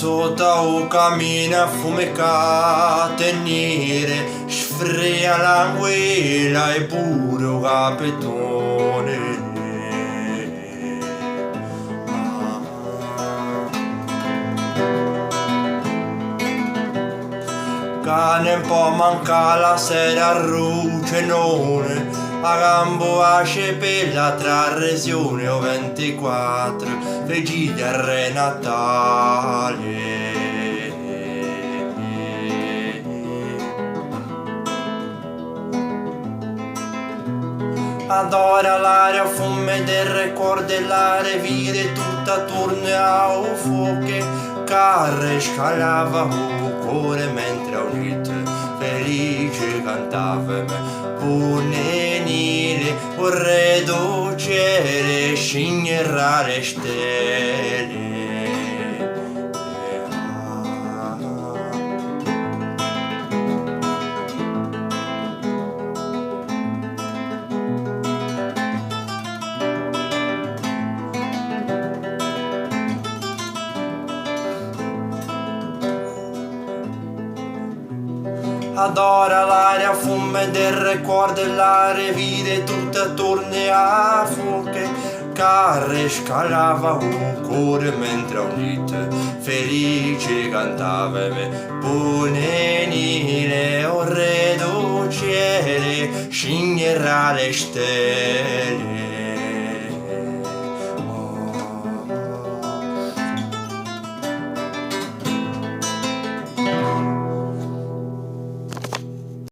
sotto o cammina fumecate nere, sfrea l'anguilla e puro capetone. Cane un po' manca la sera rucenone, a gambo a cepella tra resione o 24, vigilia e re Natale. Adora l'aria, fume del ricordo e la revire tutta attorno a fuoco, carre scalava un cuore mentre unito felice cantava punenile vorrei docere scignerà le stelle. Adora l'aria, fume del ricordo e la revide tutte attorno a fuoco, carre scalava un cuore mentre unito felice cantava punenile o re do cielo scignerà le stelle.